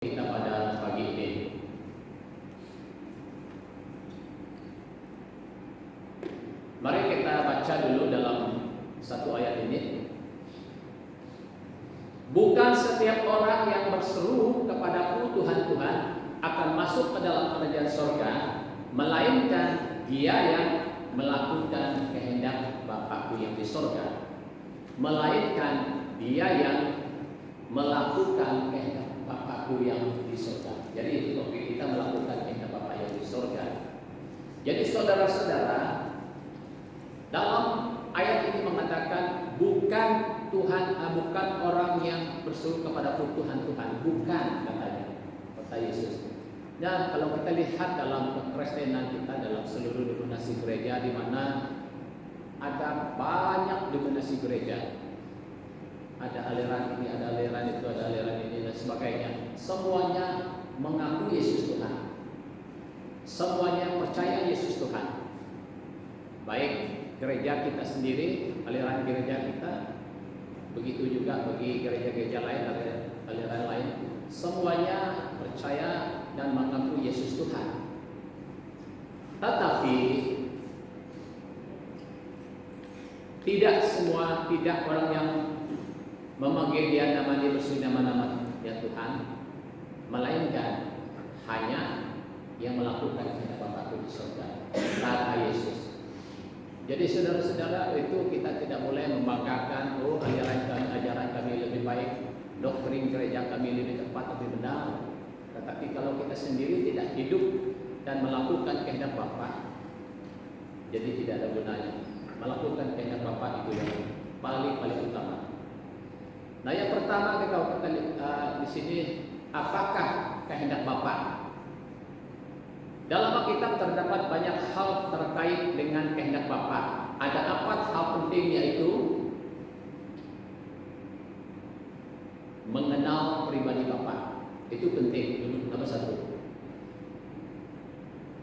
kita pada pagi ini. Mari kita baca dulu dalam satu ayat ini. Bukan setiap orang yang berseru kepadaku Tuhan, Tuhan akan masuk ke dalam kerajaan sorga, melainkan dia yang melakukan kehendak Bapakku yang di sorga. Melainkan dia yang melakukan kehendak Bapakku yang di sorga. Jadi itu topik kita, melakukan kehendak Bapa yang di sorga. Jadi saudara-saudara, dalam ayat ini mengatakan bukan orang yang berseru kepadaku Tuhan, Tuhan, bukan, katanya, kata Yesus. Nah, kalau kita lihat dalam kekristenan kita, dalam seluruh denominasi gereja, di mana ada banyak denominasi gereja, ada aliran ini, ada aliran itu, ada aliran ini, dan sebagainya. Semuanya mengaku Yesus Tuhan, semuanya percaya Yesus Tuhan. Baik gereja kita sendiri, aliran gereja kita, begitu juga bagi gereja-gereja lain, aliran lain, semuanya percaya dan mengaku Yesus Tuhan. Tetapi tidak orang yang memanggil dia namanya, bersuci nama-nama ya Tuhan, melainkan hanya yang melakukan kehendak Bapakku di surga, kata Yesus. Jadi saudara-saudara, itu kita tidak boleh membanggakan, ajaran kami lebih baik, doktrin gereja kami lebih tepat, lebih benar. Tetapi kalau kita sendiri tidak hidup dan melakukan kehendak Bapa, jadi tidak ada gunanya. Melakukan kehendak Bapa itu yang paling utama. Nah, yang pertama kita di sini, apakah kehendak Bapa? Dalam Alkitab terdapat banyak hal terkait dengan kehendak Bapa. Ada 4 hal penting, yaitu mengenal pribadi Bapa. Itu penting, nomor 1.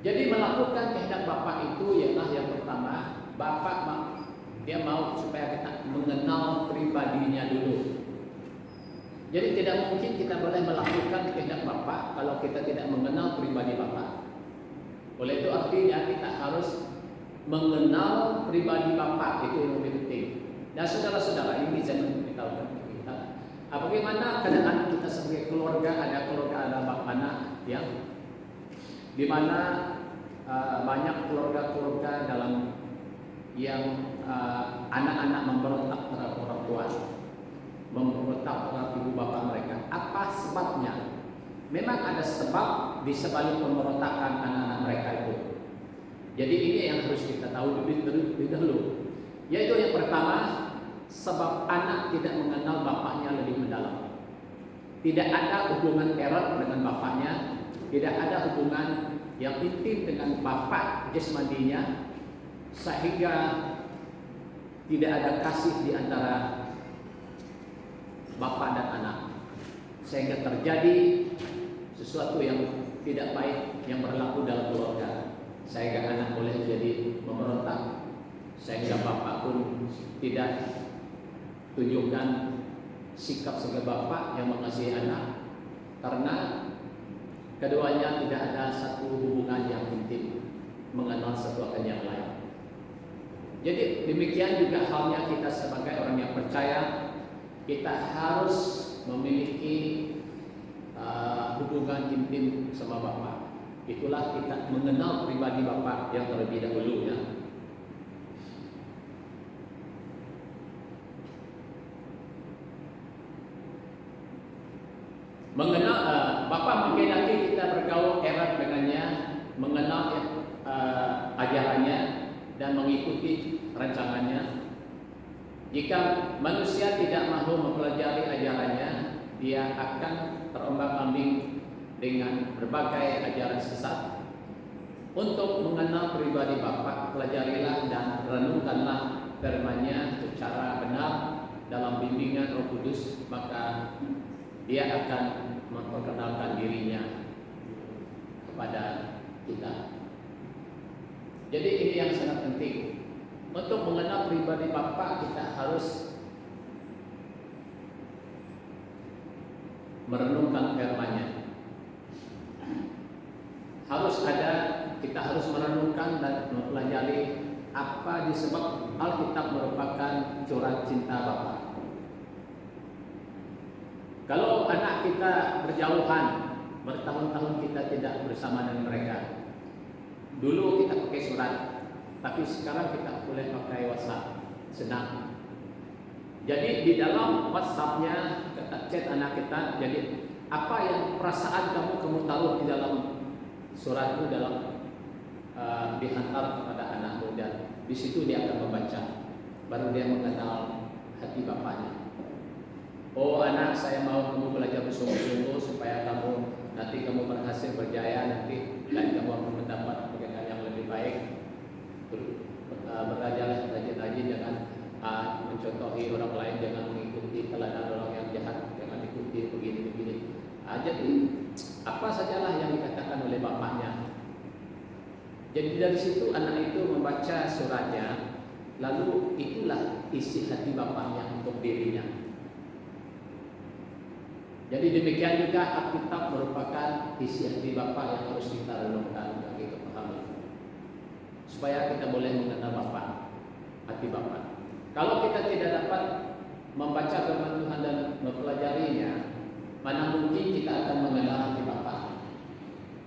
Jadi melakukan kehendak Bapa itu ialah yang pertama, Bapa dia mau supaya kita mengenal pribadinya dulu. Jadi tidak mungkin kita boleh melakukan kehendak Bapa kalau kita tidak mengenal pribadi Bapa. Oleh itu artinya kita harus mengenal pribadi Bapa, itu yang lebih penting. Dan saudara-saudara, ini saya memberitahukan kita, bagaimana keadaan kita sebagai keluarga, ada anak yang dimana banyak keluarga dalam yang anak-anak memberontak terhadap orang tua, memberontak terhadap ibu bapak mereka. Apa sebabnya? Memang ada sebab di sebalik pemberontakan anak-anak mereka itu. Jadi ini yang harus kita tahu lebih dahulu. Yaitu yang pertama, sebab anak tidak mengenal bapaknya lebih mendalam. Tidak ada hubungan erat dengan bapaknya, tidak ada hubungan yang intim dengan bapak jasmaninya, sehingga tidak ada kasih di antara bapak dan anak, sehingga terjadi sesuatu yang tidak baik yang berlaku dalam keluarga, sehingga anak boleh jadi memberontak, sehingga bapak pun tidak tunjukkan sikap sebagai bapak yang mengasihi anak, karena keduanya tidak ada satu hubungan yang intim, mengenal satu akan yang lain. Jadi demikian juga halnya kita sebagai orang yang percaya, kita harus memiliki hubungan intim sama Bapa. Itulah kita mengenal pribadi Bapa yang terlebih dahulu, ya. Mengenal Bapa menghendaki kita bergaul erat dengannya, mengenal ajarannya dan mengikuti rancangannya. Jika manusia tidak mahu mempelajari ajarannya, dia akan terombang-ambing dengan berbagai ajaran sesat. Untuk mengenal pribadi Bapa, pelajarilah dan renungkanlah firman-Nya secara benar dalam bimbingan Roh Kudus, maka dia akan memperkenalkan dirinya kepada kita. Jadi ini yang sangat penting. Untuk mengenal pribadi Bapa, kita harus merenungkan firman-Nya. kita harus merenungkan dan mempelajari apa disebab Alkitab merupakan surat cinta Bapa. Kalau anak kita berjauhan, bertahun-tahun kita tidak bersama dengan mereka. Dulu kita pakai surat, tapi sekarang kita boleh pakai WhatsApp, senang. Jadi di dalam WhatsApp-nya kita chat anak kita, jadi apa yang perasaan kamu taruh di dalam surat itu dihantar kepada anakmu, dan di situ dia akan membaca, baru dia mengenal hati bapaknya. Oh anak, saya mau kamu belajar bersungguh-sungguh supaya nanti kamu berhasil berjaya nanti, dan kamu akan mendapat pekerjaan yang lebih baik. Belajarlah rajin-rajin, jangan mencontohi orang lain, jangan mengikuti teladan orang yang jahat, jangan ikuti begini-begini. Jadi apa sajalah yang dikatakan oleh bapaknya. Jadi dari situ anak itu membaca suratnya, lalu itulah isi hati bapaknya untuk dirinya. Jadi demikian juga Alkitab merupakan isi hati Bapa yang harus kita renungkan dan kita pahami, supaya kita boleh mengenal Bapa, hati Bapa. Kalau kita tidak dapat membaca firman Tuhan dan mempelajarinya, mana mungkin kita akan mengenal hati Bapa?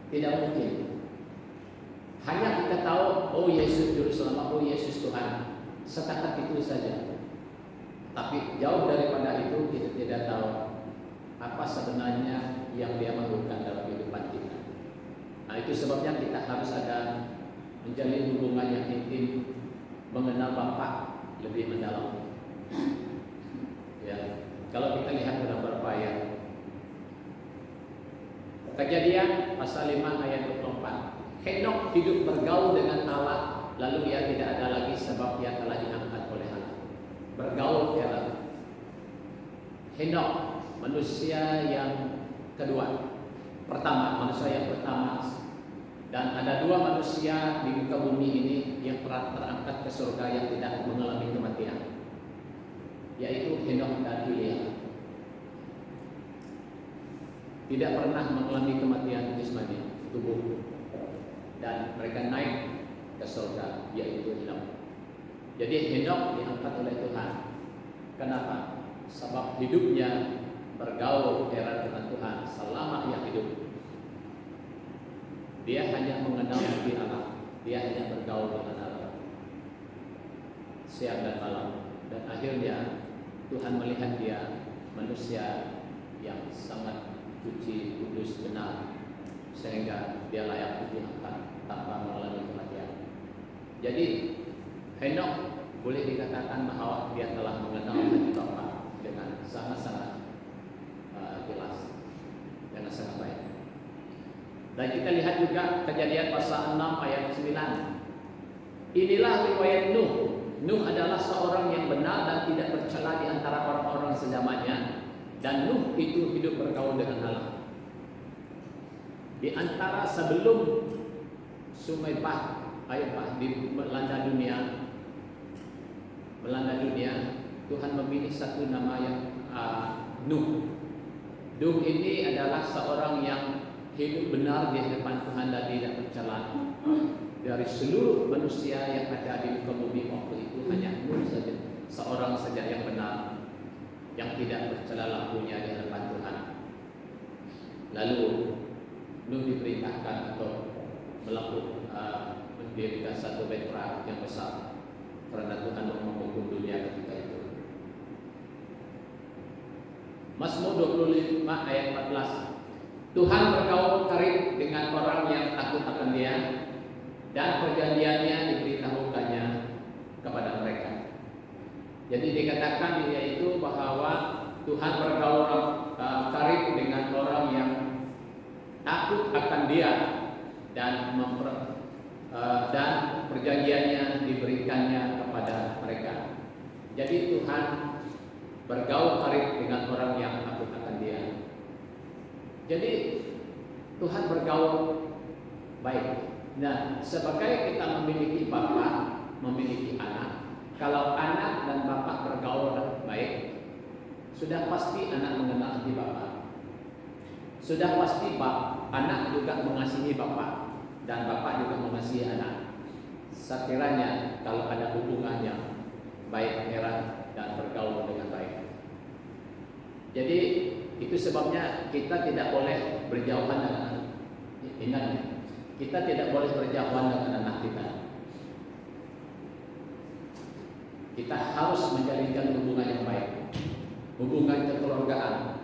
Tidak mungkin. Hanya kita tahu, oh Yesus Juru Selamat, oh Yesus Tuhan, setakat itu saja. Tapi jauh daripada itu kita tidak tahu apa sebenarnya yang dia lakukan dalam kehidupan kita. Nah itu sebabnya kita harus ada menjalin hubungan yang intim, mengenal Bapa lebih mendalam. Ya, kalau kita lihat dalam beberapa ayat, Kejadian pasal 5 ayat 24, Henok hidup bergaul dengan Allah, lalu dia tidak ada lagi sebab dia telah diangkat oleh Allah. Bergaul Allah. Henok, manusia yang kedua, manusia yang pertama, dan ada dua manusia di muka bumi ini yang terangkat ke surga yang tidak mengalami kematian, yaitu Henok dan Elia. Tidak pernah mengalami kematian jasmani tubuh, dan mereka naik ke surga, yaitu Henok. Jadi Henok diangkat oleh Tuhan. Kenapa? Sebab hidupnya bergaul erat dengan Tuhan selama ia hidup. Dia hanya mengenal hati Allah, dia hanya bergaul dengan Allah siang dan malam, dan akhirnya Tuhan melihat dia manusia yang sangat suci, kudus, benar, sehingga dia layak diangkat tanpa mengalami kematian. Jadi Henok boleh dikatakan bahwa dia telah mengenal hati Bapa dengan sangat-sangat jelas, dengan sangat baik. Dan kita lihat juga Kejadian pasal 6 ayat 9. Inilah riwayat Nuh. Nuh adalah seorang yang benar dan tidak bercela di antara orang-orang sezamannya, dan Nuh itu hidup bergaul dengan Allah. Di antara sebelum Sungai air Bah melanda dunia, Tuhan memilih satu nama yang Nuh. Nuh ini adalah seorang yang hidup benar di hadapan Tuhan dan tidak bercela. Dari seluruh manusia yang ada di muka bumi waktu itu, hanya Nuh saja, seorang saja yang benar, yang tidak bercela lakunya di hadapan Tuhan. Lalu Nuh diperintahkan untuk mendirikan satu bentara yang besar, karena Tuhan mau menghukum dunia ketika itu. Mazmur 25 ayat 14. Tuhan bergaul karib dengan orang yang takut akan Dia, dan perjanjiannya diberitahukannya kepada mereka. Jadi dikatakan yaitu bahwa Tuhan bergaul karib dengan orang yang takut akan Dia, dan perjanjiannya diberikannya kepada mereka. Jadi Tuhan bergaul karib dengan orang yang takut akan Dia. Jadi Tuhan bergaul baik. Nah, sebagai kita memiliki bapa, memiliki anak, kalau anak dan bapa bergaul baik, sudah pasti anak mengenal hati bapa. Sudah pasti anak juga mengasihi bapa. dan bapak juga mengasihi anak. Sekiranya kalau ada hubungan yang baik, erat dan bergaul dengan baik. Jadi itu sebabnya kita tidak boleh berjauhan dengan anak. Ingat, kita tidak boleh berjauhan dengan anak kita. Kita harus menjalinkan hubungan yang baik, hubungan kekeluargaan,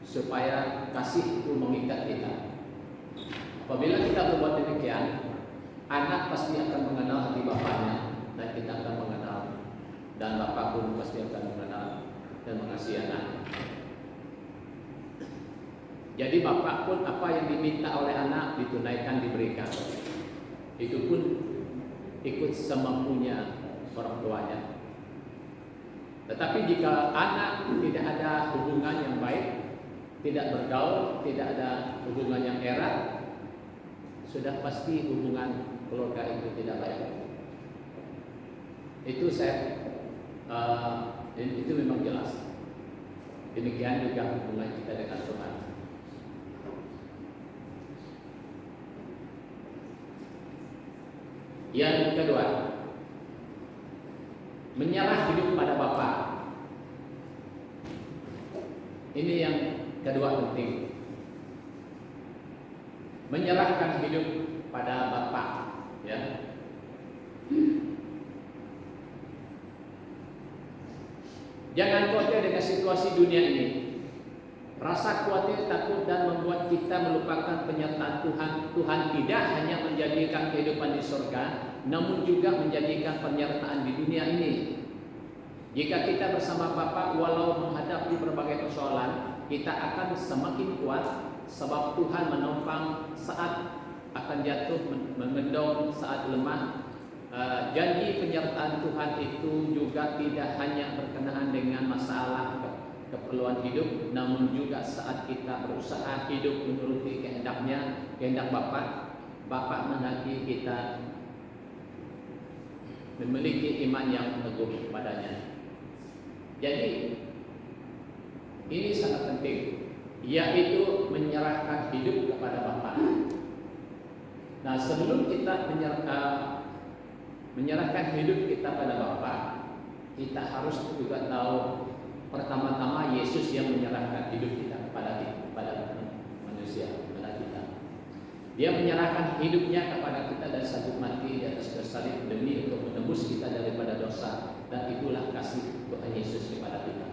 supaya kasih itu mengikat kita. Apabila kita berbuat demikian, anak pasti akan mengenal hati bapaknya, dan kita akan mengenal, dan bapak pun pasti akan mengenal dan mengasihi anak. Jadi bapak pun apa yang diminta oleh anak ditunaikan, diberikan. Itu pun ikut semampunya orang tuanya. Tetapi jika anak tidak ada hubungan yang baik, tidak bergaul, tidak ada hubungan yang erat, sudah pasti hubungan keluarga itu tidak baik. Itu itu memang jelas. Demikian juga hubungan kita dengan Tuhan. Yang kedua, menyerah hidup pada Bapa. Ini yang kedua penting. Menyerahkan hidup pada Bapa, ya. Jangan khawatir dengan situasi dunia ini. Rasa khawatir, takut dan membuat kita melupakan penyertaan Tuhan. Tuhan tidak hanya menjadikan kehidupan di surga, namun juga menjadikan penyertaan di dunia ini. Jika kita bersama Bapa, walau menghadapi berbagai persoalan, kita akan semakin kuat, sebab Tuhan menopang saat akan jatuh, mengendong saat lemah. Janji penyertaan Tuhan itu juga tidak hanya berkenaan dengan masalah keperluan hidup, namun juga saat kita berusaha hidup menuruti kehendak-Nya, kehendak Bapa. Bapa menghendaki kita memiliki iman yang teguh padanya. Jadi ini sangat penting, yaitu menyerahkan hidup kepada Bapa. Nah, sebelum kita menyerahkan hidup kita pada Bapa, kita harus juga tahu pertama-tama Yesus yang menyerahkan hidup kita kepada manusia, kepada kita. Dia menyerahkan hidupnya kepada kita dan sampai mati di atas kayu salib demi untuk menebus kita daripada dosa, dan itulah kasih Tuhan Yesus kepada kita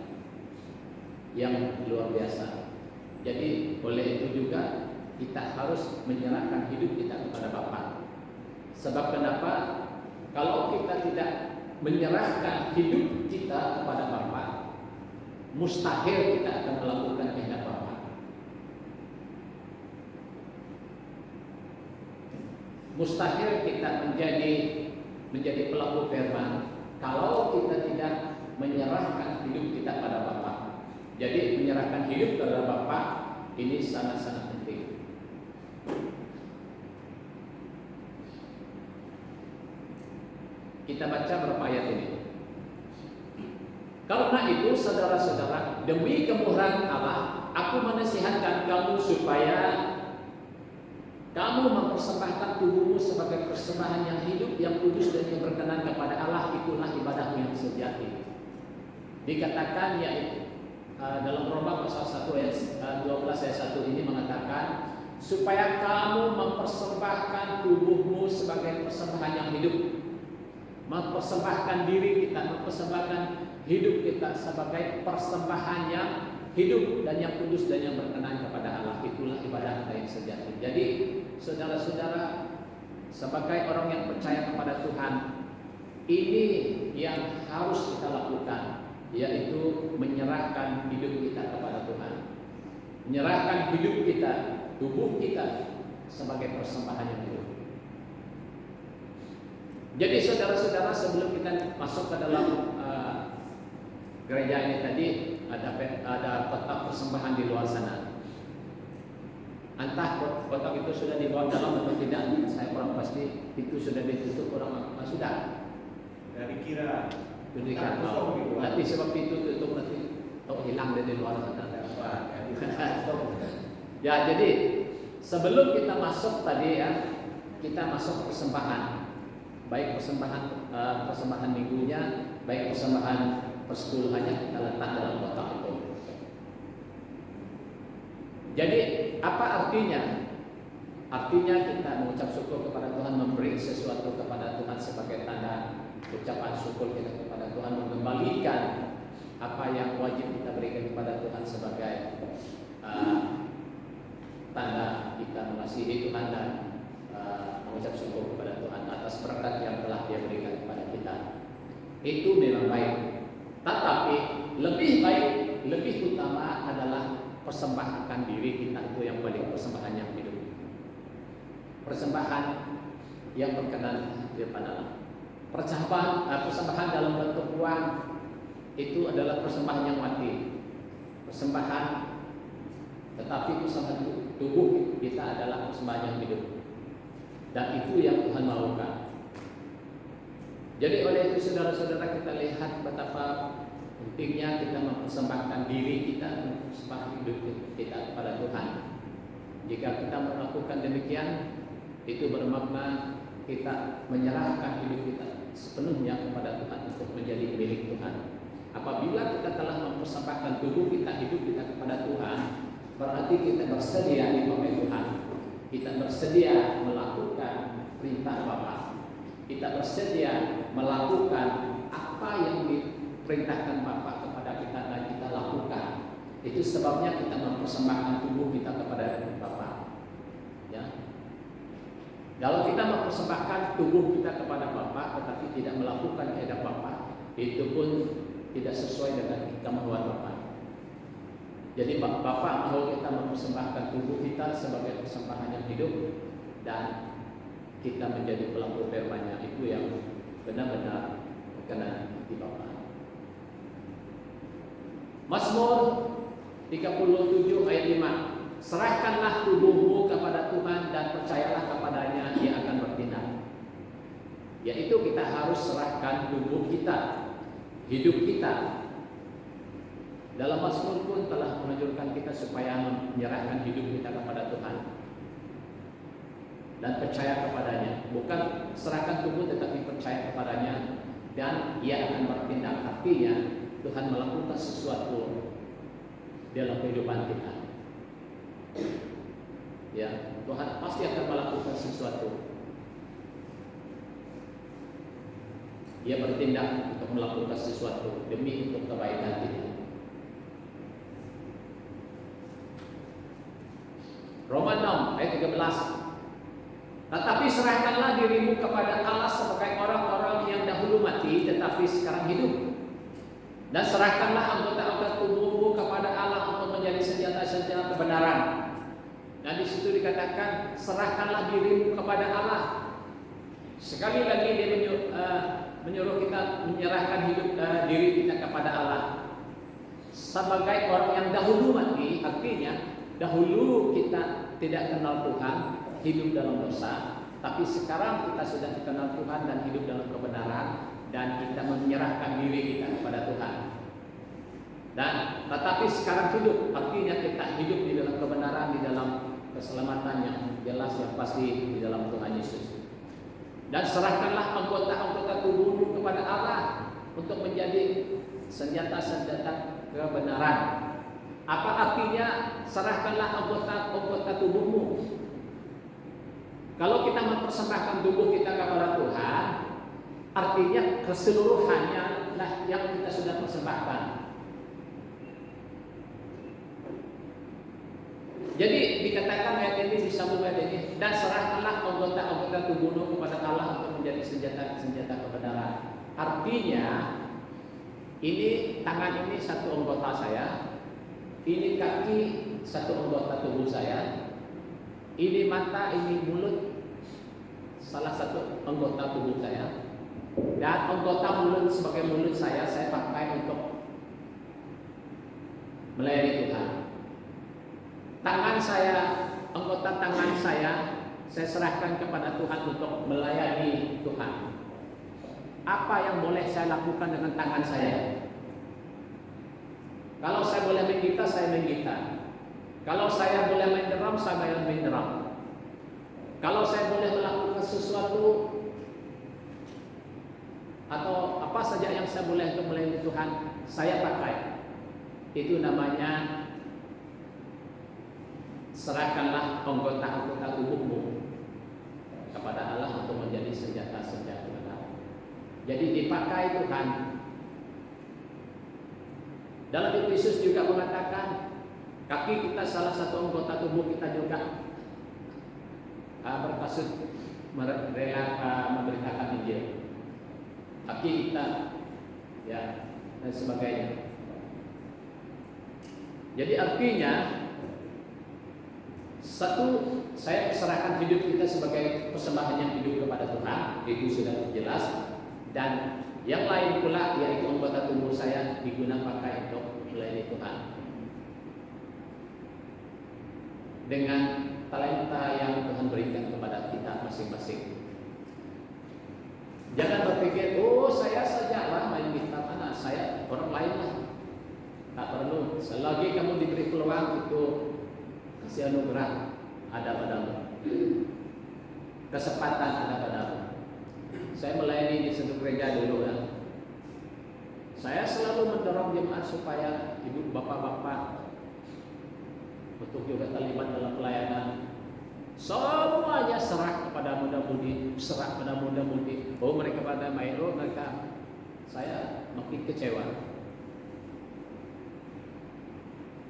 yang luar biasa. Jadi oleh itu juga kita harus menyerahkan hidup kita kepada Bapa. Sebab kenapa? Kalau kita tidak menyerahkan hidup kita kepada Bapa, mustahil kita akan melakukan kehendak Bapa. Mustahil kita menjadi pelaku firman kalau kita tidak menyerahkan hidup kita pada Bapa. Jadi menyerahkan hidup kepada Bapa ini sangat-sangat penting. Kita baca berapa ayat ini. Karena itu saudara-saudara, demi kemurahan Allah, aku menasihatkan kamu supaya kamu mempersembahkan tubuhmu sebagai persembahan yang hidup, yang kudus dan yang berkenan kepada Allah. Itulah ibadahmu yang sejati. Dikatakan yaitu dalam Roma pasal 1 ayat 12 ayat 1 ini mengatakan supaya kamu mempersembahkan tubuhmu sebagai persembahan yang hidup, mempersembahkan diri kita, mempersembahkan hidup kita sebagai persembahan yang hidup dan yang kudus dan yang berkenan kepada Allah. Itulah ibadah kita yang sejati. Jadi saudara-saudara, sebagai orang yang percaya kepada Tuhan, ini yang harus kita lakukan, yaitu menyerahkan hidup kita kepada Tuhan, menyerahkan hidup kita, tubuh kita sebagai persembahan yang hidup. Jadi saudara-saudara, sebelum kita masuk ke dalam gereja ini tadi, ada kotak persembahan di luar sana. Entah kotak itu sudah dibawa dalam atau tidak, saya kurang pasti. Itu sudah ditutup orang sudah. Dari kira. Nanti sebab itu tutup nanti hilang dari luar sana. Ya, jadi sebelum kita masuk tadi ya kita masuk persembahan, baik persembahan minggunya, baik persembahan persepuluhannya kita letak dalam kotak itu. Jadi apa artinya? Artinya kita mengucap syukur kepada Tuhan, memberi sesuatu kepada Tuhan sebagai tanda ucapan syukur kita kepada Tuhan, mengembalikan apa yang wajib kita berikan kepada Tuhan sebagai tanda kita mengasihi Tuhan dan mengucap syukur kepada Tuhan atas berkat yang telah Dia berikan kepada kita. Itu memang baik. Tetapi lebih baik, lebih utama adalah persembahkan diri kita, itu yang paling persembahan yang hidup. Persembahan yang berkenan di depan Allah. Persembahan dalam bentuk uang itu adalah persembahan yang mati. Persembahan, tetapi persembahan tubuh kita adalah persembahan yang hidup. Dan itu yang Tuhan maukan. Jadi oleh itu saudara-saudara, kita lihat betapa pentingnya kita mempersembahkan diri kita, mempersembahkan hidup kita kepada Tuhan. Jika kita melakukan demikian, itu bermakna kita menyerahkan hidup kita sepenuhnya kepada Tuhan untuk menjadi milik Tuhan. Apabila kita telah mempersembahkan tubuh kita, hidup kita kepada Tuhan, berarti kita bersedia dipakai Tuhan. Kita bersedia melakukan perintah Bapa. Kita bersedia melakukan apa yang diperintahkan Bapa kepada kita dan kita lakukan. Itu sebabnya kita mempersembahkan tubuh kita kepada Bapa. Ya. Kalau kita mempersembahkan tubuh kita kepada Bapa tetapi tidak melakukan kehendak Bapa, itu pun tidak sesuai dengan kemauan Bapa. Jadi Bapa mau kita mempersembahkan tubuh kita sebagai persembahan yang hidup dan kita menjadi pelaku firman-Nya, itu yang benar-benar berkenan di Bapa. Mazmur 37 ayat 5. Serahkanlah tubuhmu kepada Tuhan dan percayalah kepadanya, Dia akan bertindak. Yaitu kita harus serahkan tubuh kita, hidup kita. Dalam Mazmur pun telah menganjurkan kita supaya menyerahkan hidup kita kepada Tuhan dan percaya kepadanya. Bukan serahkan tubuh tetapi percaya kepadanya dan Ia akan bertindak. Artinya Tuhan melakukan sesuatu dalam kehidupan kita. Ya, Tuhan pasti akan melakukan sesuatu. Ia bertindak untuk melakukan sesuatu demi untuk kebaikan kita. Roma 6 ayat 13. Tetapi serahkanlah dirimu kepada Allah sebagai orang-orang yang dahulu mati tetapi sekarang hidup. Dan serahkanlah anggota-anggota tubuhmu kepada Allah untuk menjadi senjata-senjata kebenaran. Dan di situ dikatakan serahkanlah dirimu kepada Allah. Sekali lagi Dia menyuruh kita menyerahkan hidup diri kita kepada Allah sebagai orang yang dahulu mati. Artinya dahulu kita tidak kenal Tuhan, hidup dalam dosa, tapi sekarang kita sudah kenal Tuhan dan hidup dalam kebenaran, dan kita menyerahkan diri kita kepada Tuhan. Dan tetapi sekarang hidup, artinya kita hidup di dalam kebenaran, di dalam keselamatan yang jelas, yang pasti di dalam Tuhan Yesus. Dan serahkanlah anggota-anggota tubuhmu kepada Allah untuk menjadi senjata-senjata kebenaran. Apa artinya serahkanlah anggota tubuhmu? Kalau kita mempersembahkan tubuh kita kepada Tuhan, artinya keseluruhannya lah yang kita sudah persembahkan. Jadi dikatakan ayat ini, disambung ayat ini, dan serahkanlah anggota-anggota tubuhmu kepada Allah untuk menjadi senjata-senjata kebenaran. Artinya ini tangan ini satu anggota saya, ini kaki satu anggota tubuh saya, ini mata, ini mulut salah satu anggota tubuh saya, dan anggota mulut sebagai mulut saya pakai untuk melayani Tuhan. Tangan saya, anggota tangan saya serahkan kepada Tuhan untuk melayani Tuhan. Apa yang boleh saya lakukan dengan tangan saya? Kalau saya boleh menggita, saya menggita. Kalau saya boleh main drum, saya main drum. Kalau saya boleh melakukan sesuatu atau apa saja yang saya boleh untuk melayani Tuhan, saya pakai. Itu namanya serahkanlah anggota-anggota tubuhmu kepada Allah untuk menjadi senjata-senjata benar. Jadi dipakai Tuhan. Dalam Efesus juga mengatakan kaki kita salah satu anggota tubuh kita juga berkasut rela memberitakan Injil. Kaki kita, ya, dan sebagainya. Jadi artinya satu, saya serahkan hidup kita sebagai persembahan yang hidup kepada Tuhan, itu sudah jelas. Dan yang lain pula yaitu anggota tubuh saya digunakan pakai untuk melayani Tuhan dengan talenta yang Tuhan berikan kepada kita masing-masing. Jangan berpikir, oh saya saja lah main gitar, mana saya orang lain lah. Tak perlu. Selagi kamu diberi peluang itu kasih anugerah ada padamu, kesempatan ada padamu. Saya melayani di satu gereja dulu ya. Saya selalu mendorong jemaat supaya ibu bapak-bapak untuk juga terlibat dalam pelayanan. Semuanya serah kepada muda-mudi, serah pada muda-mudi. Oh mereka pada main, oh mereka, saya makin kecewa.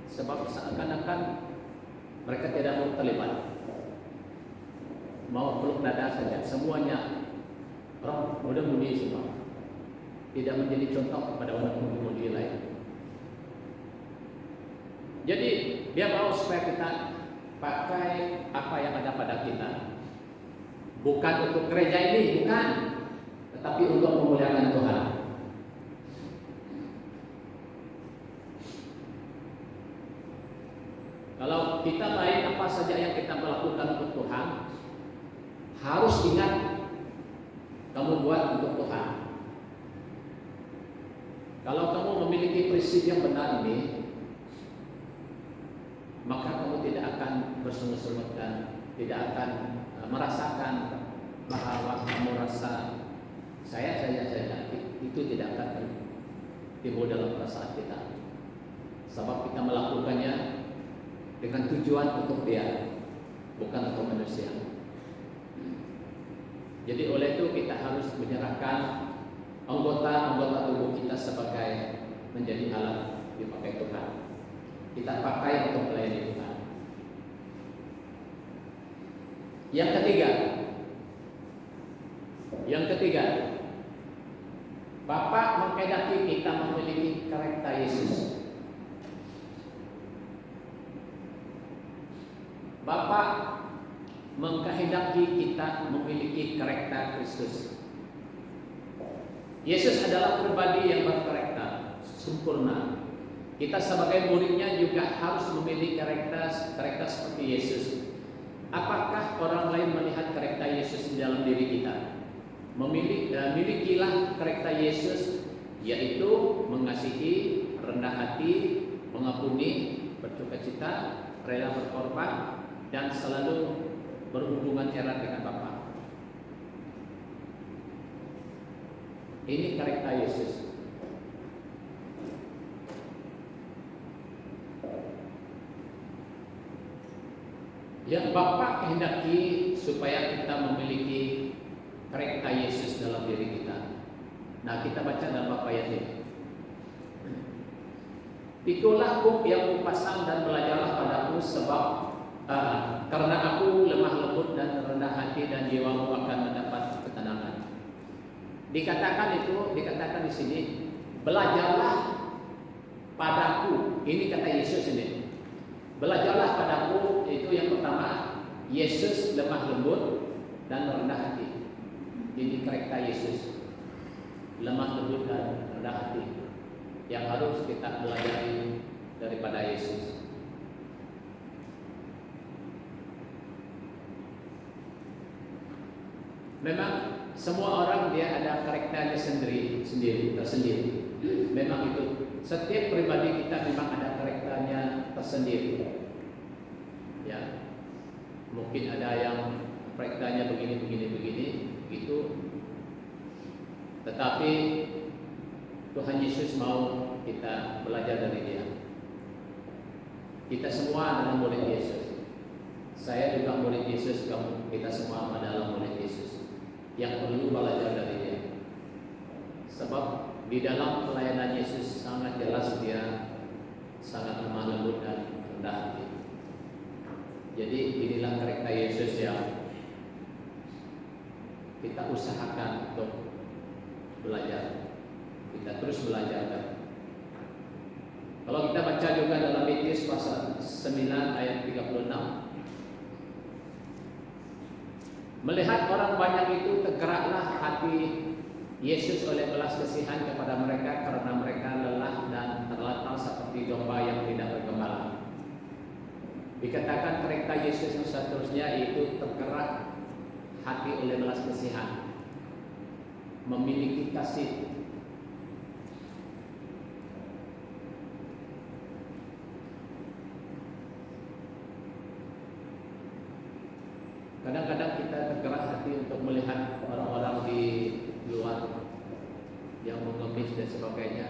Sebab seakan-akan mereka tidak mau terlibat, mau peluk dada saja. Semuanya orang muda-mudi semua, tidak menjadi contoh kepada orang muda-mudi lain. Jadi dia mau supaya kita pakai apa yang ada pada kita, bukan untuk gereja ini, bukan, tetapi untuk memuliakan Tuhan. Kalau kita baik apa saja yang kita melakukan untuk Tuhan, harus ingat kamu buat untuk Tuhan. Kalau kamu memiliki prinsip yang benar ini, maka kamu tidak akan bersungut-sungut dan tidak akan merasakan bahwa kamu rasa saya itu tidak akan timbul dalam perasaan kita. Sebab kita melakukannya dengan tujuan untuk Dia, bukan untuk manusia. Jadi oleh itu kita harus menyerahkan anggota tubuh kita sebagai menjadi alat dipakai Tuhan. Kita pakai untuk melayani Tuhan. Yang ketiga, Bapak menghendaki kita memiliki karakter Yesus. Bapak menghendaki kita memiliki karakter Kristus. Yesus adalah pribadi yang berkarakter sempurna. Kita sebagai muridnya juga harus memiliki karakter seperti Yesus. Apakah orang lain melihat karakter Yesus di dalam diri kita? Milikilah karakter Yesus, yaitu mengasihi, rendah hati, mengampuni, bersukacita, rela berkorban, dan selalu berhubungan erat dengan Bapa. Ini karakter Yesus. Yang Bapa kehendaki supaya kita memiliki karakter Yesus dalam diri kita. Nah, kita baca dalam Bapa ayat ini. Pikulah kuk yang kupasang dan belajarlah padaku sebab karena aku lemah lembut dan rendah hati dan jiwamu akan mendapat ketenangan. Dikatakan di sini, belajarlah padaku. Ini kata Yesus ini. Belajarlah padaku, itu yang pertama, Yesus lemah lembut dan rendah hati. Ini karakter Yesus, lemah lembut dan rendah hati, yang harus kita pelajari daripada Yesus. Memang semua orang dia ada karakternya tersendiri. Memang itu. Setiap pribadi kita memang ada karakternya tersendiri. Ya, mungkin ada yang perektanya begini, itu. Tetapi Tuhan Yesus mau kita belajar dari Dia. Kita semua adalah murid Yesus. Saya juga murid Yesus, kita semua adalah murid Yesus yang perlu belajar dari Dia. Sebab di dalam pelayanan Yesus sangat jelas Dia sangat lemah lembut dan rendah hati. Jadi inilah karakter Yesus yang kita usahakan untuk belajar. Kita terus belajar. Kalau kita baca juga dalam Matius pasal 9 ayat 36, melihat orang banyak itu tergeraklah hati Yesus oleh belas kasihan kepada mereka karena mereka lelah dan terlantar seperti domba yang tidak bergembala. Dikatakan karakter Yesus yang seterusnya yaitu tergerak hati oleh belas kasihan, memiliki kasih. Kadang-kadang kita tergerak hati untuk melihat orang-orang di luar yang mengemis dan sebagainya,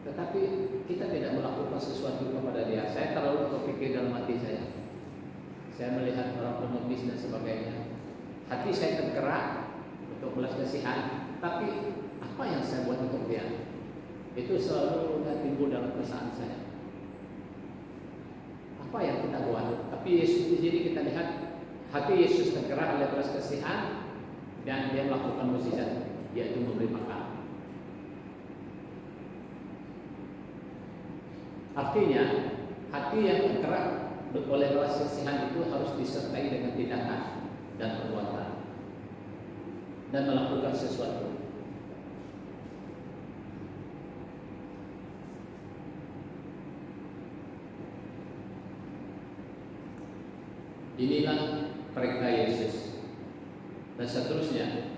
tetapi kita tidak melakukan sesuatu kepada dia. Saya terlalu terpikir dalam hati saya melihat orang pengemis dan sebagainya, hati saya tergerak untuk belas kasihan, tapi apa yang saya buat untuk dia? Itu selalu timbul dalam perasaan saya. Apa yang kita buat? Tapi Yesus di sini kita lihat hati Yesus tergerak oleh belas kasihan dan Dia melakukan mukjizat, yaitu memberi makan. Artinya hati yang tergerak oleh belas kasihan itu harus disertai dengan tindakan dan perbuatan dan melakukan sesuatu. Inilah karakter Yesus. Dan seterusnya,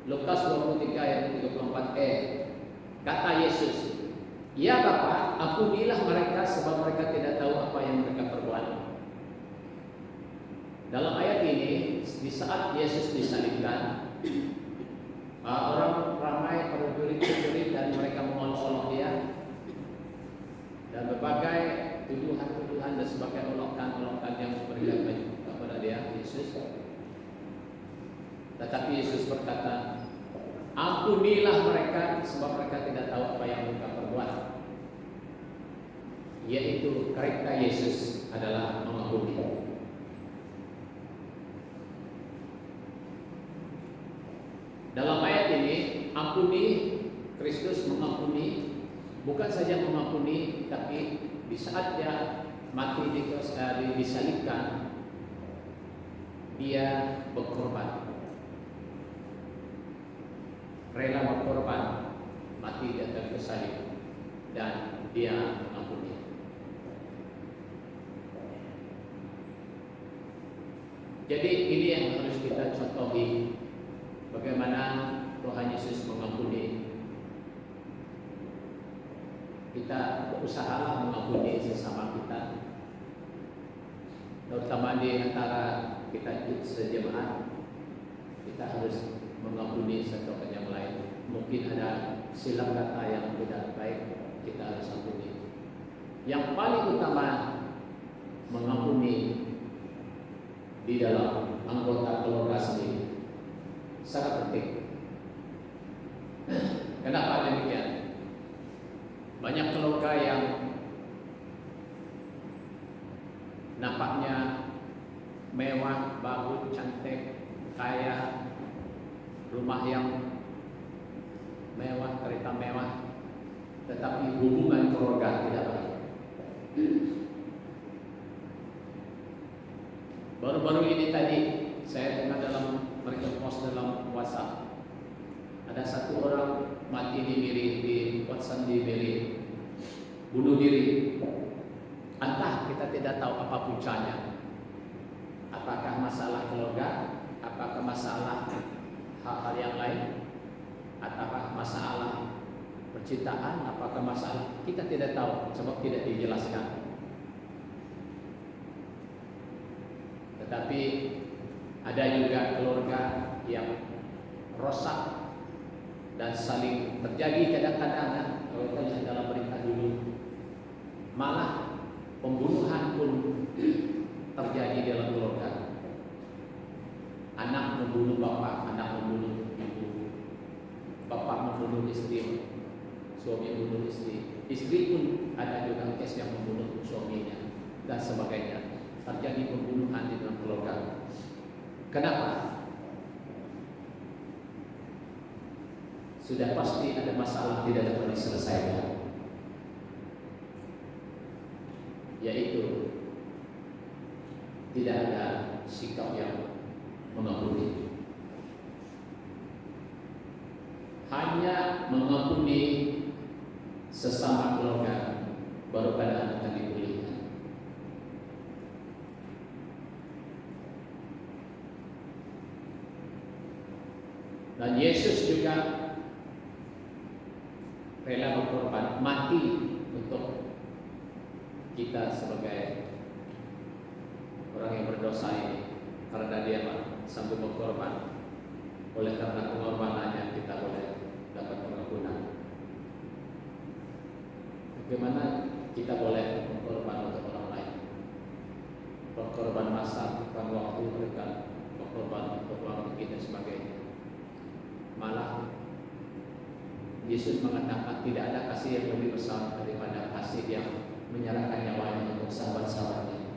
Lukas 23 ayat 34e, kata Yesus, "Ya Bapa, ampunilah mereka sebab mereka tidak tahu apa yang mereka perbuat." Dalam ayat ini, di saat Yesus disalibkan, orang ramai berjurit-jurit dan mereka mengolok-olok Dia, dan berbagai tuduhan-tuduhan dan sebagainya, olokan-olokan yang diberikan kepada Dia, Yesus. Tetapi Yesus berkata, "Ampunilah mereka sebab mereka tidak tahu apa yang mereka perbuat." Yaitu karakter Yesus adalah mengampuni. Dalam ayat ini, ampuni, Kristus mengampuni, bukan saja mengampuni, tapi di saat Dia mati disalibkan, Dia berkorban, rela berkorban, mati di atas kayu salib, dan Dia mengampuni. Jadi ini yang harus kita contohi, bagaimana Tuhan Yesus mengampuni. Kita berusahalah mengampuni sesama kita, terutama di antara kita sejemaat. Kita harus mengampuni satu yang lain. Mungkin ada silap kata yang tidak baik, kita harus ampuni. Yang paling utama, mengampuni di dalam anggota keluarga sendiri sangat penting. Kenapa demikian? Banyak keluarga yang nampaknya mewah, bagus, cantik, kaya, rumah yang mewah, kereta mewah, tetapi hubungan keluarga tidak baik. Baru-baru ini tadi saya dengar dalam mereka post dalam WhatsApp, ada satu orang mati di WhatsApp di Miri, bunuh diri. Entah, kita tidak tahu apa puncanya. Apakah masalah keluarga, apakah masalah hal-hal yang lain, apakah masalah percintaan, apakah masalah, kita tidak tahu sebab tidak dijelaskan. Tetapi Ada juga keluarga yang rosak dan saling terjadi kadang-kadang kalau kita lihat dalam berita dulu, malah pembunuhan pun terjadi dalam keluarga. Anak membunuh bapak, anak membunuh ibu, bapak membunuh istri, suami membunuh istri, istri pun ada juga kes yang membunuh suaminya dan sebagainya. Terjadi pembunuhan di dalam keluarga. Kenapa? Sudah pasti ada masalah tidak dapat diselesaikan, yaitu tidak ada sikap yang mengampuni. Hanya mengampuni sesama keluarga baru keadaan akan dipulihkan. Dan Yesus juga rela berkorban, mati untuk kita sebagai orang yang berdosa ini, karena dia sanggup berkorban. Oleh karena pengorbanannya kita boleh dapat pengampunan. Bagaimana kita boleh berkorban untuk orang lain? Berkorban masa, bukan waktu mereka, berkorban untuk waktu kita sebagainya. Malah Yesus mengatakan tidak ada kasih yang lebih besar daripada kasih yang menyerahkan nyawanya untuk sahabat-sahabatnya.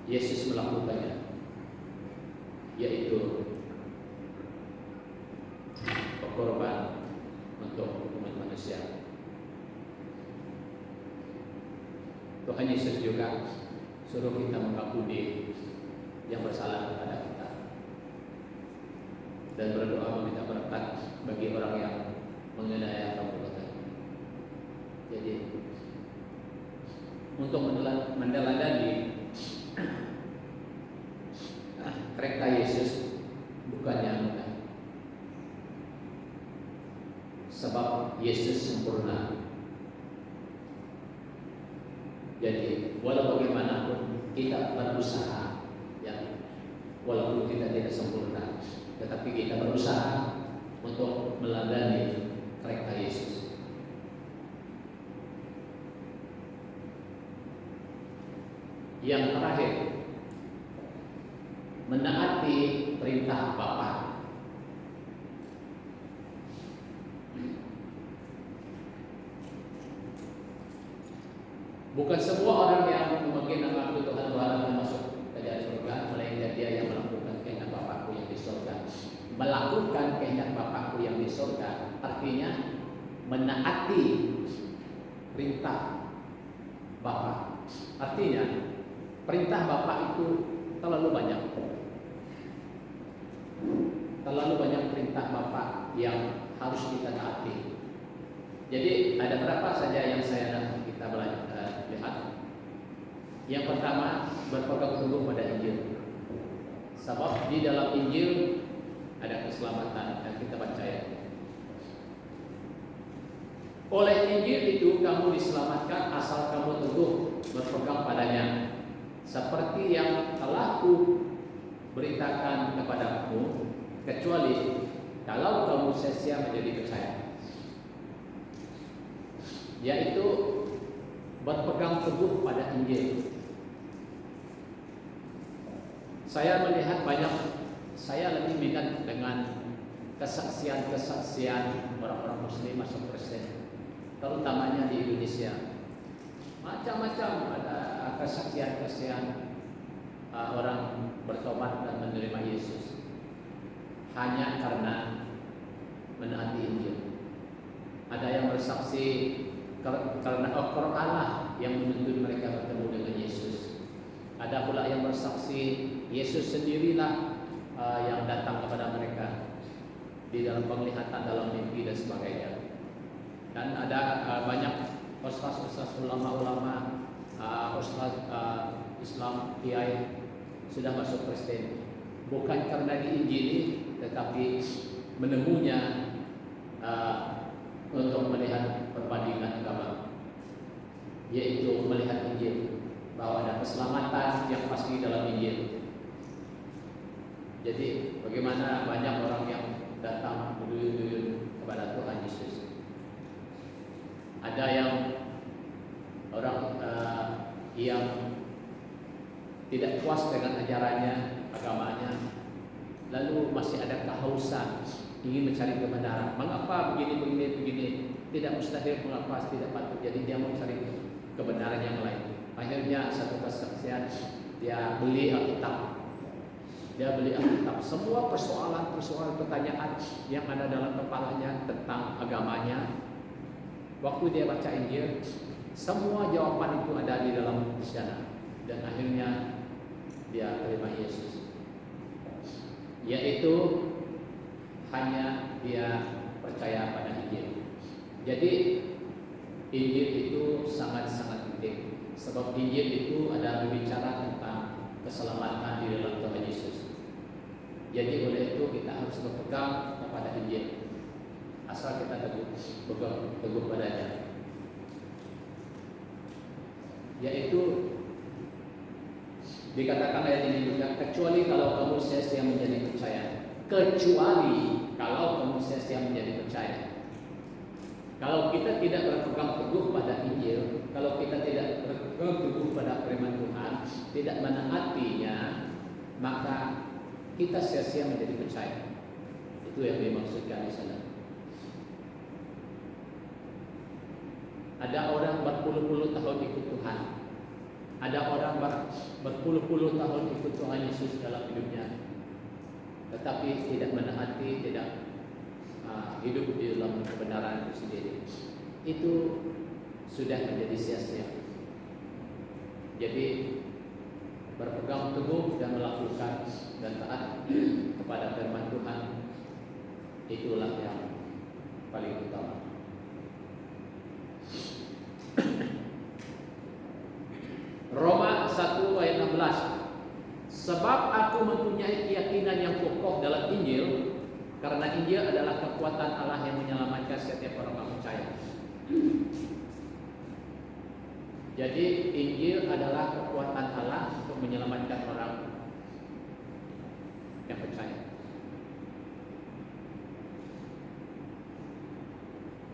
Yesus melakukannya, yaitu berkorban untuk umat manusia. Tuhan Yesus juga suruh kita mengampuni yang bersalah kepada kita dan berdoa meminta berkat bagi orang yang menganiaya kamu. Jadi untuk meneladani kereta Yesus bukannya mudah, sebab Yesus sempurna. Jadi walau bagaimanapun kita berusaha, ya, walaupun kita tidak sempurna, tetapi kita berusaha untuk meladani kereta Yesus. Yang terakhir, menaati perintah Bapa. Bukan semua orang yang memegang nama Tuhan akan masuk ke dalam surga, melainkan dia yang melakukan kehendak Bapakku yang di surga. Melakukan kehendak Bapakku yang di surga artinya menaati perintah Bapa. Artinya perintah Bapa itu terlalu banyak. Terlalu banyak perintah Bapa yang harus kita taati. Jadi ada berapa saja yang saya dan kita lihat. Yang pertama, berpegang teguh pada Injil. Sebab di dalam Injil ada keselamatan yang kita percaya. Oleh Injil itu kamu diselamatkan asal kamu teguh berpegang padanya. Seperti yang telah ku beritakan kepadamu, kecuali kalau kamu sia-sia menjadi percaya, yaitu berpegang teguh pada Injil. Saya melihat saya lebih minat dengan kesaksian-kesaksian orang-orang Muslim masuk Kristen, terutamanya di Indonesia. Macam-macam ada kesaksian-kesaksian orang bertobat dan menerima Yesus hanya karena menaati Injil. Ada yang bersaksi karena Al-Quran Allah yang menuntun mereka bertemu dengan Yesus. Ada pula yang bersaksi Yesus sendirilah yang datang kepada mereka di dalam penglihatan, dalam mimpi dan sebagainya. Dan ada banyak ustaz-ustaz, ulama-ulama, ustaz Islam, kiai sudah masuk Kristen, bukan karena diinjili, tetapi menemunya untuk melihat perbandingan agama, yaitu melihat Injil. bahwa ada keselamatan yang pasti dalam Injil. Jadi bagaimana banyak orang yang datang berduyun-duyun kepada Tuhan Yesus. Ada yang orang yang tidak puas dengan ajarannya, agamanya, lalu masih ada kehausan ingin mencari kebenaran. Mengapa begini? Tidak mustahil, mengapa tidak patut. Jadi dia mau cari kebenaran yang lain. Akhirnya satu kesaksian, dia beli Alkitab. Semua persoalan pertanyaan yang ada dalam kepalanya tentang agamanya, waktu dia baca Injil, semua jawaban itu ada di dalam sana. Dan akhirnya dia terima Yesus, yaitu hanya dia percaya pada Injil. Jadi Injil itu sangat-sangat penting, sebab Injil itu adalah berbicara tentang keselamatan di dalam Tuhan Yesus. Jadi oleh itu kita harus berpegang kepada Injil, asal kita teguh padanya. Yaitu dikatakan ayat ini juga, kecuali kalau kamu sia-sia menjadi percaya. Kecuali kalau kamu sia-sia menjadi percaya. Kalau kita tidak berpegang teguh pada Injil, kalau kita tidak berpegang teguh pada firman Tuhan, tidak menaatinya, maka kita sia-sia menjadi percaya. Itu yang dimaksudkan di sana. Ada orang berpuluh-puluh tahun ikut Tuhan. Ada orang berpuluh-puluh tahun ikut Tuhan Yesus dalam hidupnya, tetapi tidak menaati, tidak hidup di dalam kebenaran itu sendiri. Itu sudah menjadi sia-sia. Jadi berpegang teguh dan melakukan dan taat kepada firman Tuhan, itulah yang paling utama. Roma 1 ayat 16. Sebab aku mempunyai keyakinan yang kokoh dalam Injil, karena Injil adalah kekuatan Allah yang menyelamatkan setiap orang yang percaya. Jadi Injil adalah kekuatan Allah untuk menyelamatkan orang yang percaya.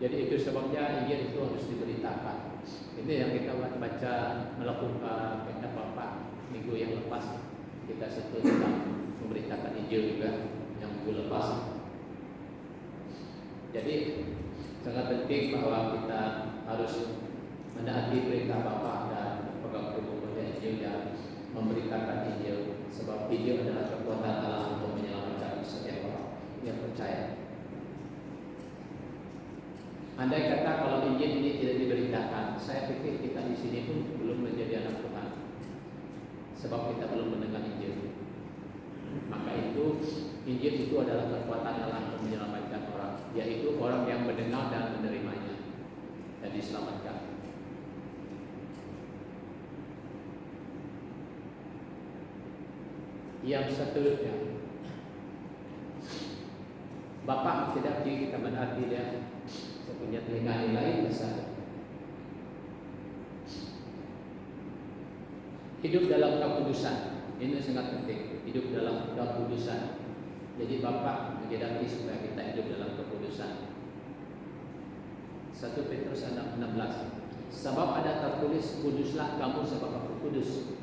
Jadi itu sebabnya Injil itu harus diberitakan. Ini yang kita baca melakukan PK Bapak minggu yang lepas. Kita sedang memberitakan Injil juga yang minggu lepas. Jadi sangat penting bahwa kita harus menaati perintah Bapa dan berpegang teguh pada Injil dan memberitakan Injil, sebab Injil adalah kekuatan Allah untuk menyelamatkan setiap orang yang percaya. Andai kata kalau Injil ini tidak diberitakan, saya pikir kita di sini pun belum menjadi anak Tuhan, sebab kita belum mendengar Injil. Maka itu Injil itu adalah kekuatan Allah untuk menyelamatkan orang, yaitu orang yang mendengar dan menerimanya dan diselamatkan. Yang seterusnya, Bapak tidak kita menaati dia. Saya punya telinga yang lain besar. Hidup dalam kekudusan, ini sangat penting. Hidup dalam kekudusan. Jadi Bapak menjadi supaya kita hidup dalam kekudusan. 1 Petrus 6:16. Sebab ada tertulis, kuduslah kamu sebab aku kudus.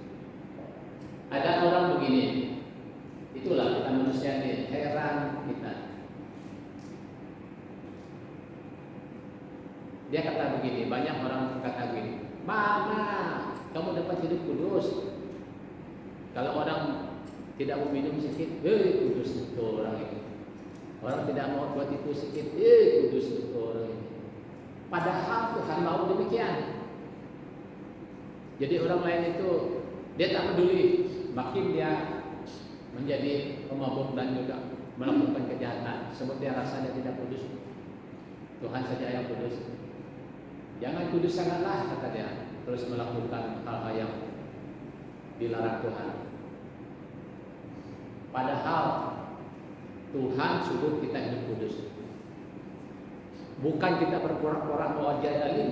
Ada orang begini, itulah kita manusia ini, heran kita. Dia kata begini, banyak orang kata begini, mana kamu dapat hidup kudus? Kalau orang tidak mau minum sedikit, kudus itu orang ini. Orang tidak mau buat itu sedikit, kudus itu orang ini. Padahal Tuhan mau demikian. Jadi orang lain itu dia tak peduli, makin dia menjadi pemabuk dan juga melakukan kejahatan, sebab dia rasa dia tidak kudus. Tuhan saja yang kudus. Jangan kudus sangatlah, kata dia, terus melakukan hal-hal yang dilarang Tuhan. Padahal Tuhan suruh kita hidup kudus. Bukan kita berpura-pura mau jadi alim,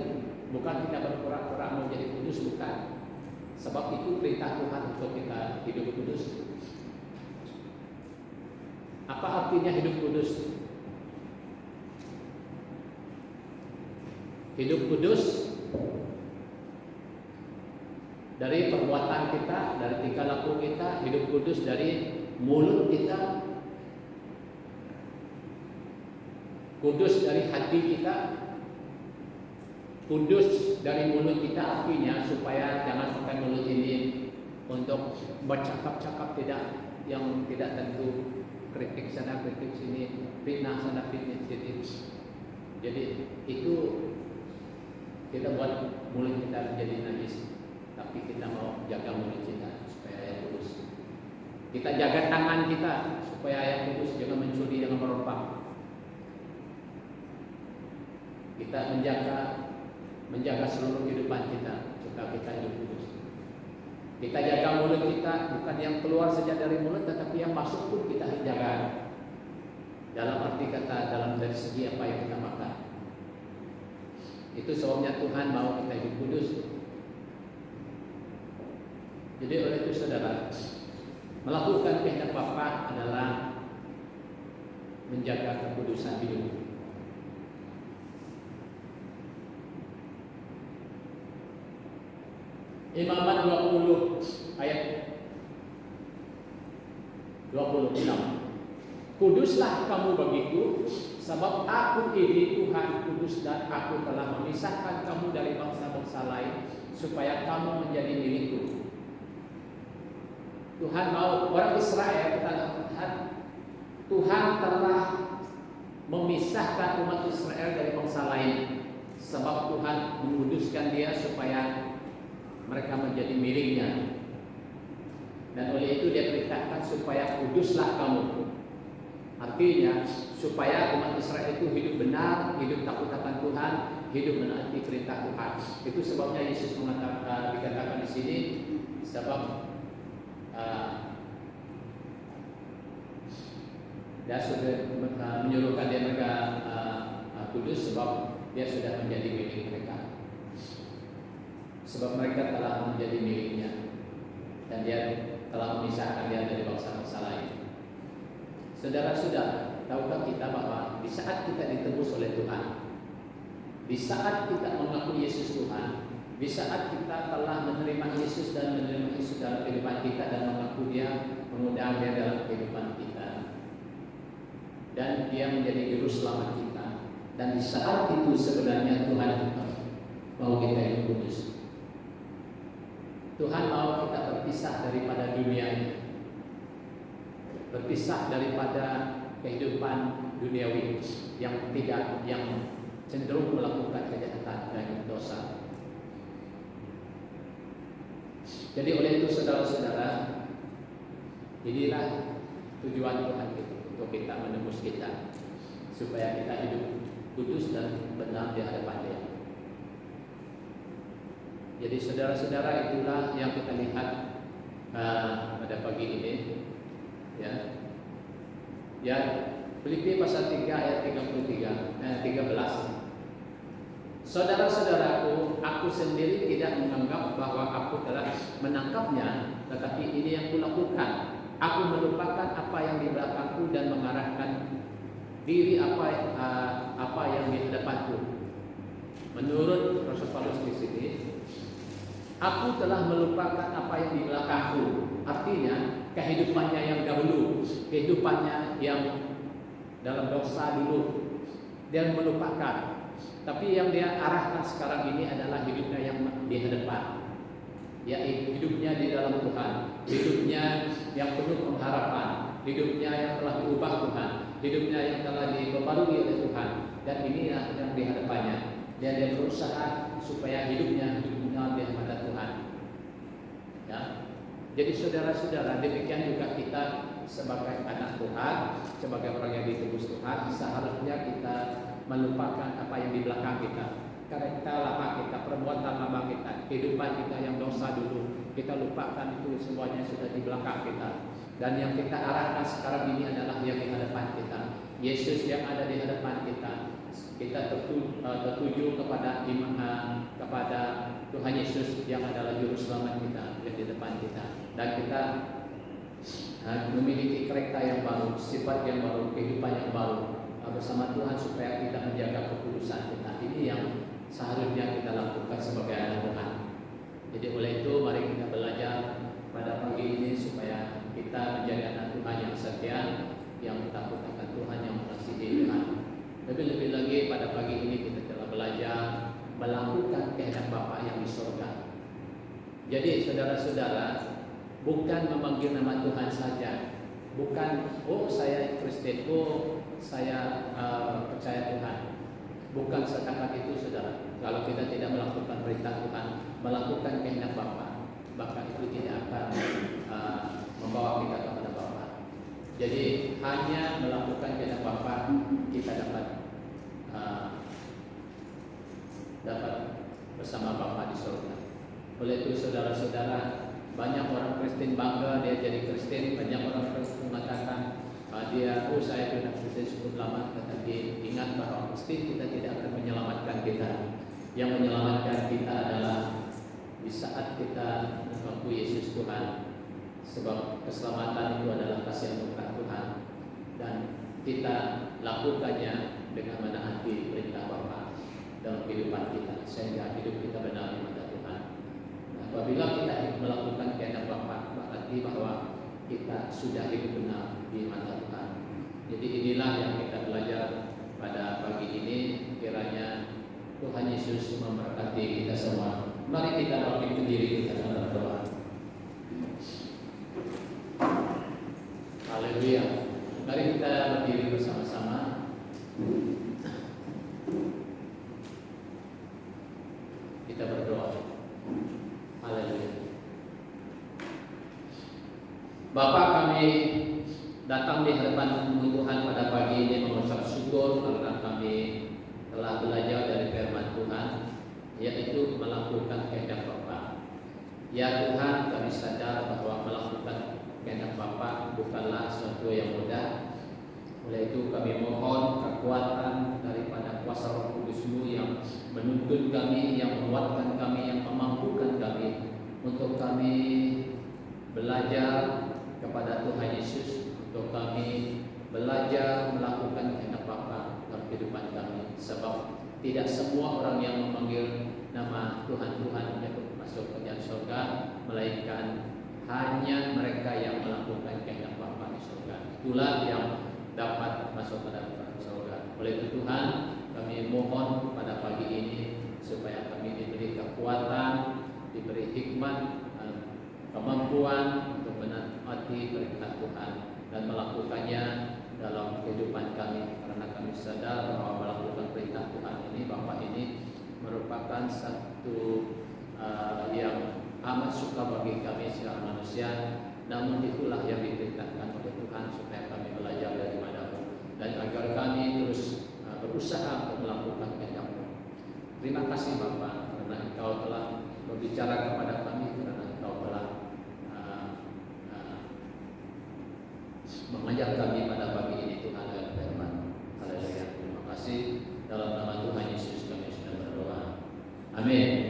bukan kita berpura-pura mau jadi kudus, bukan. Sebab itu perintah Tuhan untuk kita hidup kudus. Apa artinya hidup kudus? Hidup kudus dari perbuatan kita, dari tingkah laku kita. Hidup kudus dari mulut kita, kudus dari hati kita, kudus dari mulut kita. Artinya supaya jangan pakai mulut ini untuk bercakap-cakap yang tidak tentu, kritik sana kritik sini, fitnah sana fitnah sini. Jadi itu kita buat mulut kita menjadi najis, tapi kita mau jaga mulut kita supaya yang kudus. Kita jaga tangan kita supaya yang kudus, jangan mencuri, jangan merompak. Kita menjaga seluruh kehidupan kita supaya kita hidup kudus. Kita jaga mulut kita, bukan yang keluar saja dari mulut, tetapi yang masuk pun kita jaga. Dalam arti kata, dari segi apa yang kita makan. Itu sebabnya Tuhan mau kita hidup kudus. Jadi oleh itu saudara, melakukan kehendak Bapa adalah menjaga kekudusan hidup. Imamat 20 ayat 26. Kuduslah kamu bagiku, sebab aku ini Tuhan kudus, dan aku telah memisahkan kamu dari bangsa-bangsa lain, supaya kamu menjadi milikku. Tuhan mau orang Israel, kita lihat Tuhan telah memisahkan umat Israel dari bangsa lain, sebab Tuhan menguduskan dia supaya mereka menjadi miliknya. Dan oleh itu dia perintahkan supaya kuduslah kamu. Artinya supaya umat Israel itu hidup benar, hidup takut akan Tuhan, hidup menaati perintah Tuhan. Itu sebabnya Yesus dikatakan di sini, sebab dia sudah menyuruhkan dia mereka kudus, sebab dia sudah menjadi milik mereka. Sebab mereka telah menjadi miliknya, dan dia telah memisahkan dia dari bangsa-bangsa lain. Saudara-saudara, tahukah kita bahwa di saat kita ditebus oleh Tuhan, di saat kita mengakui Yesus Tuhan, di saat kita telah menerima Yesus dan menerima Yesus dalam kehidupan kita dan mengaku dia, mengundang dia dalam kehidupan kita, dan dia menjadi juru selamat kita, dan di saat itu sebenarnya Tuhan mau kita hidup kudus. Tuhan mau kita berpisah daripada dunia ini, berpisah daripada kehidupan duniawi yang cenderung melakukan kejahatan dan dosa. Jadi oleh itu saudara-saudara, inilah tujuan Tuhan untuk kita menembus kita, supaya kita hidup kudus dan benar di hadapan Dia. Jadi saudara-saudara, itulah yang kita lihat pada pagi ini, ya. Filipi pasal 3 ayat 13. Saudara-saudaraku, aku sendiri tidak menganggap bahwa aku telah menangkapnya, tetapi ini yang kulakukan. Aku melupakan apa yang di belakangku dan mengarahkan diri apa yang di hadapanku. Menurut Rasul Paulus di sini, aku telah melupakan apa yang di belakangku. Artinya kehidupannya yang dahulu, kehidupannya yang dalam dosa dulu, dia melupakan. Tapi yang dia arahkan sekarang ini adalah hidupnya yang di hadapan, yaitu hidupnya di dalam Tuhan, hidupnya yang penuh pengharapan, hidupnya yang telah diubah Tuhan, hidupnya yang telah diperbarui oleh Tuhan. Dan inilah yang di hadapannya. Dan dia berusaha supaya hidupnya di hadapan Tuhan. Ya. Jadi saudara-saudara, demikian juga kita sebagai anak Tuhan, sebagai orang yang ditebus Tuhan, seharusnya kita melupakan apa yang di belakang kita. Karena lama kita, perbuatan lama kita, kehidupan kita yang dosa dulu, kita lupakan itu semuanya sudah di belakang kita. Dan yang kita arahkan sekarang ini adalah yang di hadapan kita. Yesus yang ada di hadapan kita. kita tertuju kepada kepada Tuhan Yesus yang adalah juru selamat kita yang di depan kita, dan kita memiliki karakter yang baru, sifat yang baru, kehidupan yang baru bersama Tuhan, supaya kita menjaga kekudusan kita. Ini yang seharusnya kita lakukan sebagai anak Tuhan. Jadi oleh itu mari kita belajar pada pagi ini supaya kita menjadi anak Tuhan yang setia, yang takut akan Tuhan, yang mengasihi Tuhan. Lebih-lebih lagi pada pagi ini kita telah belajar melakukan kehendak Bapa yang di surga. Jadi saudara-saudara, bukan memanggil nama Tuhan saja, bukan saya Kristen, saya percaya Tuhan. Bukan setakat itu, saudara. Kalau kita tidak melakukan perintah Tuhan, melakukan kehendak Bapa, maka itu tidak akan membawa kita kepada Bapa. Jadi hanya melakukan kehendak Bapa kita dapat bersama Bapa di surga. Oleh itu saudara-saudara, banyak orang Kristen bangga dia jadi Kristen, banyak orang Kristen mengatakan saya sudah Kristen cukup lama, tetapi ingat bahwa mesti kita tidak akan menyelamatkan kita. Yang menyelamatkan kita adalah di saat kita mengaku Yesus Tuhan, sebab keselamatan itu adalah kasih anugerah Tuhan, dan kita lakukannya dengan menaati perintah Bapa dalam kehidupan kita, sehingga hidup kita benar di mata Tuhan. Apabila kita melakukan kehendak Bapa, berarti bahwa kita sudah hidup benar di mata Tuhan. Jadi inilah yang kita belajar pada pagi ini. Kiranya Tuhan Yesus memberkati kita semua. Mari kita bangkit berdiri, kita akan berdoa. Haleluya. Mari kita berdiri bersama-sama. Kita berdoa. Haleluya. Bapa, kami datang di hadapan Tuhan pada pagi ini mengucap syukur karena kami telah belajar dari firman Tuhan, yaitu melakukan kehendak Bapa. Ya Tuhan, kami sadar bahwa melakukan kehendak Bapa bukanlah sesuatu yang mudah. Oleh itu kami mohon kekuatan daripada kuasa Roh Kudus-Mu yang menuntun kami, yang menguatkan kami, yang memampukan kami untuk kami belajar kepada Tuhan Yesus, untuk kami belajar melakukan kehendak Bapa dalam kehidupan kami. Sebab tidak semua orang yang memanggil nama Tuhan dapat masuk ke dalam surga, melainkan hanya mereka yang melakukan kehendak Bapa di surga. Itulah yang dapat masuk ke dalam surga. Oleh itu Tuhan, kami mohon pada pagi ini supaya kami diberi kekuatan, diberi hikmat, kemampuan untuk menaati perintah Tuhan dan melakukannya dalam kehidupan kami, karena kami sadar bahwa melakukan perintah Tuhan ini, Bapa ini merupakan satu yang amat suka bagi kami secara manusia. Namun itulah yang diperintahkan oleh Tuhan supaya kami belajar daripada-Mu dan agar kami terus berusaha untuk melakukan kehendak-Mu. Terima kasih Bapa, karena Engkau telah berbicara kepada kami, karena Engkau telah mengajar kami pada pagi ini Tuhan dengan firman. Haleluya. Terima kasih. Dalam nama Tuhan Yesus kami sudah berdoa. Amin.